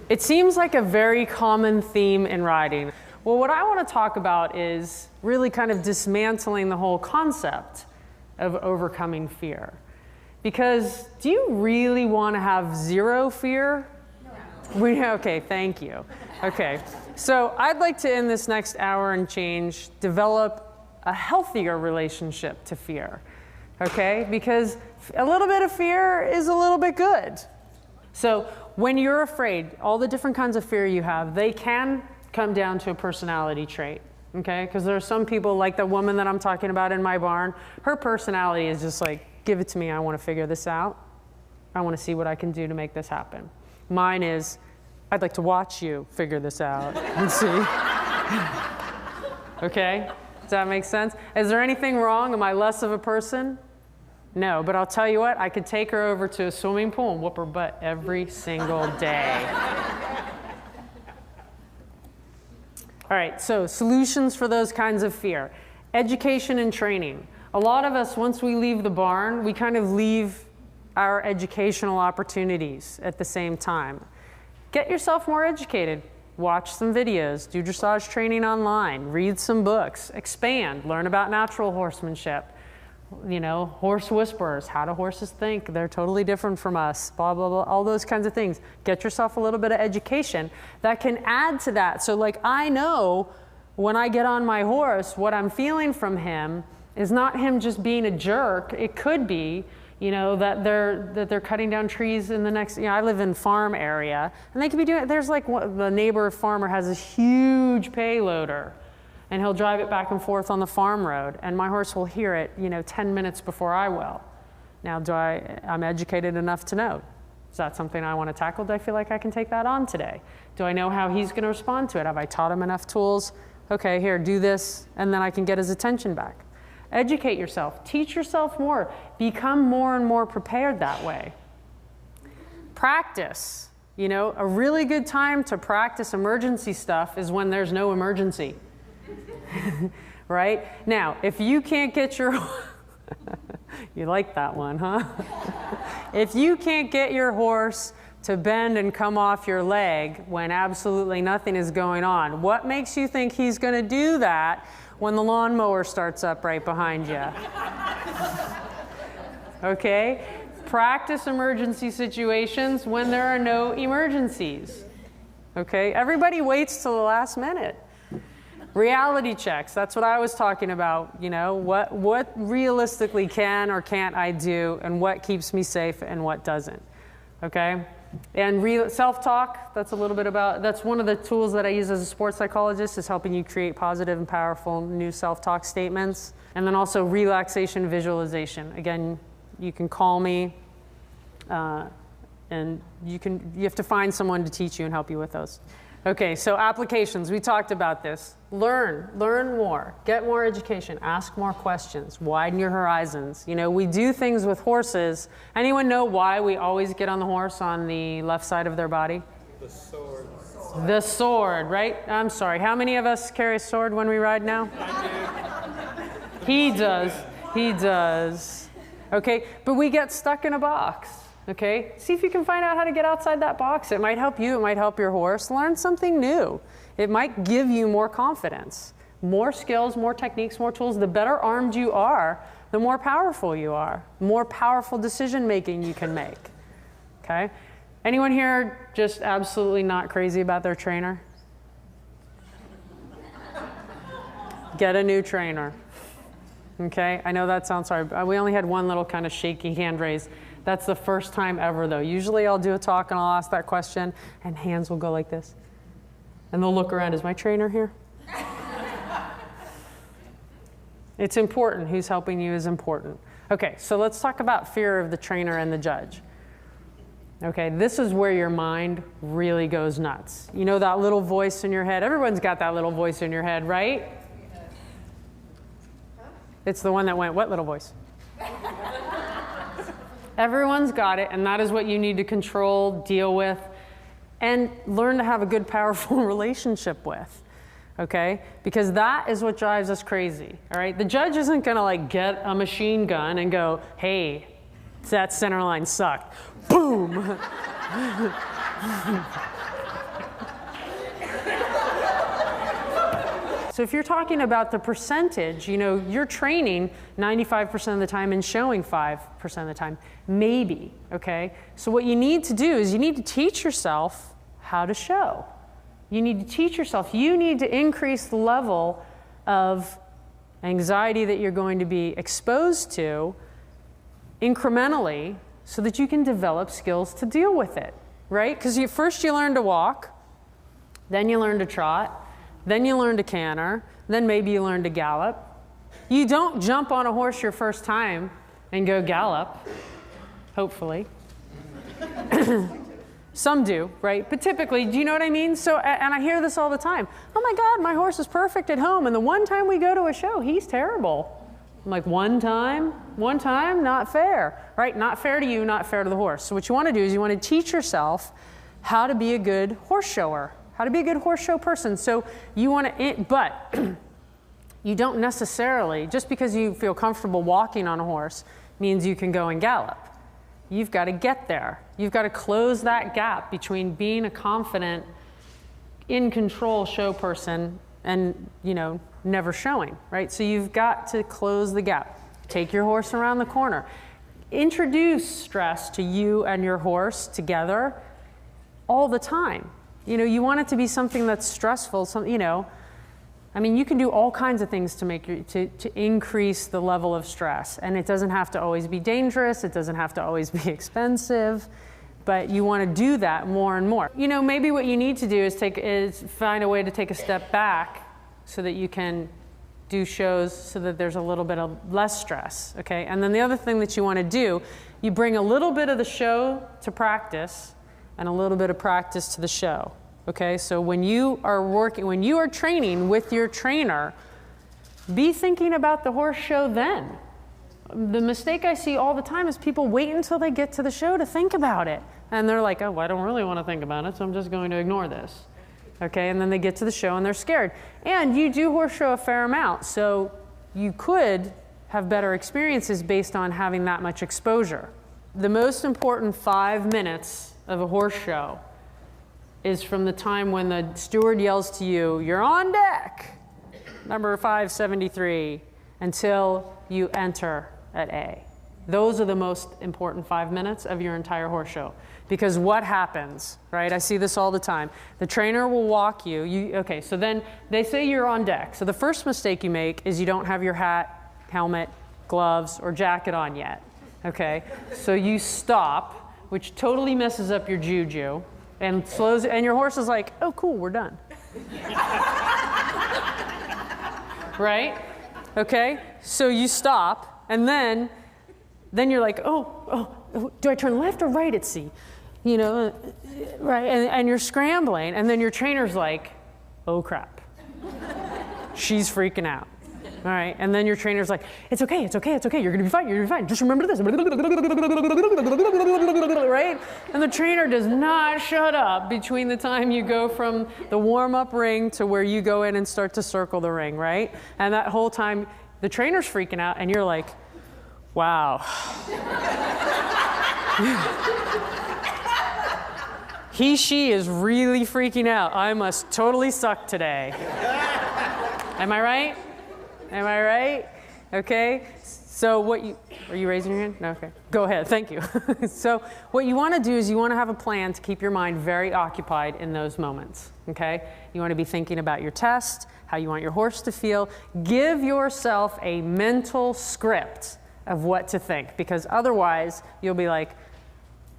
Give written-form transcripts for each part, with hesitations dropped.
It seems like a very common theme in riding. Well, what I want to talk about is really kind of dismantling the whole concept of overcoming fear. Because do you really want to have zero fear? No. Okay, thank you. Okay, so I'd like to, in this next hour and change, develop a healthier relationship to fear. Okay, because a little bit of fear is a little bit good. So when you're afraid, all the different kinds of fear you have, they can come down to a personality trait. Okay, because there are some people, like the woman that I'm talking about in my barn, her personality is just like, give it to me, I want to figure this out. I want to see what I can do to make this happen. Mine is, I'd like to watch you figure this out and see. Okay, does that make sense? Is there anything wrong? Am I less of a person? No, but I'll tell you what, I could take her over to a swimming pool and whoop her butt every single day. All right, so solutions for those kinds of fear. Education and training. A lot of us, once we leave the barn, we kind of leave our educational opportunities at the same time. Get yourself more educated. Watch some videos, do dressage training online, read some books, expand, learn about natural horsemanship. You know, horse whisperers, how do horses think? They're totally different from us, blah, blah, blah, all those kinds of things. Get yourself a little bit of education that can add to that. So like I know when I get on my horse, what I'm feeling from him is not him just being a jerk. It could be, you know, that they're cutting down trees in the next, you know, I live in farm area, and they could be doing, there's like the neighbor farmer has this huge payloader, and he'll drive it back and forth on the farm road, and my horse will hear it, you know, 10 minutes before I will. Now, I'm educated enough to know, is that something I want to tackle? Do I feel like I can take that on today? Do I know how he's going to respond to it? Have I taught him enough tools? Okay, here, do this, and then I can get his attention back. Educate yourself, teach yourself more, become more and more prepared that way. Practice. You know, a really good time to practice emergency stuff is when there's no emergency. Right? Now, if you can't get your you like that one, huh? If you can't get your horse to bend and come off your leg when absolutely nothing is going on, what makes you think he's going to do that when the lawnmower starts up right behind you? Okay? Practice emergency situations when there are no emergencies. Okay? Everybody waits till the last minute. Reality checks, that's what I was talking about. You know, what realistically can or can't I do, and what keeps me safe and what doesn't. Okay? And self-talk, that's a little bit about, that's one of the tools that I use as a sports psychologist, is helping you create positive and powerful new self-talk statements. And then also relaxation visualization. Again, you can call me, and you have to find someone to teach you and help you with those. Okay, so applications, we talked about this. Learn more, get more education, ask more questions, widen your horizons. You know, we do things with horses. Anyone know why we always get on the horse on the left side of their body? The sword. The sword, right? I'm sorry, how many of us carry a sword when we ride now? I do. He does. Okay, but we get stuck in a box. Okay, see if you can find out how to get outside that box. It might help you, it might help your horse. Learn something new. It might give you more confidence, more skills, more techniques, more tools. The better armed you are, the more powerful you are, more powerful decision making you can make. Okay, anyone here just absolutely not crazy about their trainer? Get a new trainer. Okay, I know that sounds hard. We only had one little kind of shaky hand raise. That's the first time ever, though. Usually I'll do a talk and I'll ask that question, and hands will go like this. And they'll look around, is my trainer here? It's important. Who's helping you is important. Okay, so let's talk about fear of the trainer and the judge. Okay, this is where your mind really goes nuts. You know that little voice in your head? Everyone's got that little voice in your head, right? It's the one that went, what little voice? Everyone's got it, and that is what you need to control, deal with, and learn to have a good, powerful relationship with, okay? Because that is what drives us crazy, all right? The judge isn't going to like get a machine gun and go, hey, that center line sucked. Boom. So if you're talking about the percentage, you're training 95% of the time and showing 5% of the time, maybe, okay? So what you need to do is you need to teach yourself how to show. You need to teach yourself. You need to increase the level of anxiety that you're going to be exposed to incrementally so that you can develop skills to deal with it, right? Because first you learn to walk, then you learn to trot, then you learn to canter, then maybe you learn to gallop. You don't jump on a horse your first time and go gallop, hopefully. Some do, right? But typically, do you know what I mean? So, and I hear this all the time. Oh my God, my horse is perfect at home, and the one time we go to a show, he's terrible. I'm like, one time, not fair, right? Not fair to you, not fair to the horse. So what you want to do is you want to teach yourself how to be a good horse shower, how to be a good horse show person. So you want to, but you don't necessarily, just because you feel comfortable walking on a horse means you can go and gallop. You've got to get there. You've got to close that gap between being a confident, in control show person and, never showing, right? So you've got to close the gap. Take your horse around the corner. Introduce stress to you and your horse together all the time. You want it to be something that's stressful, you can do all kinds of things to increase the level of stress. And it doesn't have to always be dangerous. It doesn't have to always be expensive. But you want to do that more and more. Maybe what you need to do is find a way to take a step back so that you can do shows so that there's a little bit of less stress, okay? And then the other thing that you want to do, you bring a little bit of the show to practice and a little bit of practice to the show. Okay, so when you are training with your trainer, be thinking about the horse show then. The mistake I see all the time is people wait until they get to the show to think about it. And they're like, oh, I don't really want to think about it, so I'm just going to ignore this. Okay, and then they get to the show and they're scared. And you do horse show a fair amount, so you could have better experiences based on having that much exposure. The most important 5 minutes of a horse show is from the time when the steward yells to you, you're on deck, number 573, until you enter at A. Those are the most important 5 minutes of your entire horse show. Because what happens, right? I see this all the time. The trainer will walk you. Okay, so then they say you're on deck. So the first mistake you make is you don't have your hat, helmet, gloves, or jacket on yet. Okay, so you stop, which totally messes up your juju. And slows, and your horse is like, oh, cool, we're done. Right? Okay? So you stop, and then you're like, oh, do I turn left or right at C? Right? And you're scrambling, and then your trainer's like, oh, crap. She's freaking out. All right? And then your trainer's like, it's okay. You're going to be fine. Just remember this. Right? And the trainer does not shut up between the time you go from the warm-up ring to where you go in and start to circle the ring, right? And that whole time, the trainer's freaking out, and you're like, wow. She is really freaking out. I must totally suck today. Am I right? Am I right? Okay. So are you raising your hand? No, okay. Go ahead, thank you. So what you want to do is you want to have a plan to keep your mind very occupied in those moments, okay? You want to be thinking about your test, how you want your horse to feel. Give yourself a mental script of what to think, because otherwise you'll be like,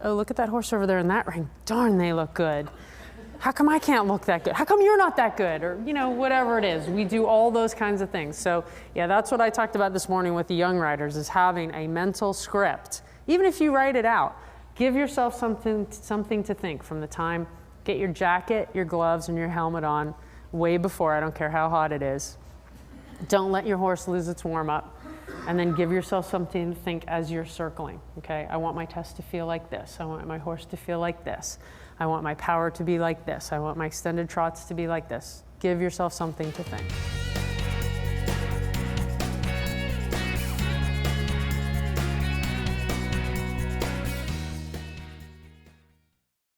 oh, look at that horse over there in that ring. Darn, they look good. How come I can't look that good? How come you're not that good? Or, whatever it is. We do all those kinds of things. So, yeah, that's what I talked about this morning with the young riders, is having a mental script. Even if you write it out, give yourself something to think from the time. Get your jacket, your gloves, and your helmet on way before. I don't care how hot it is. Don't let your horse lose its warm-up. And then give yourself something to think as you're circling, okay? I want my test to feel like this. I want my horse to feel like this. I want my power to be like this. I want my extended trots to be like this. Give yourself something to think.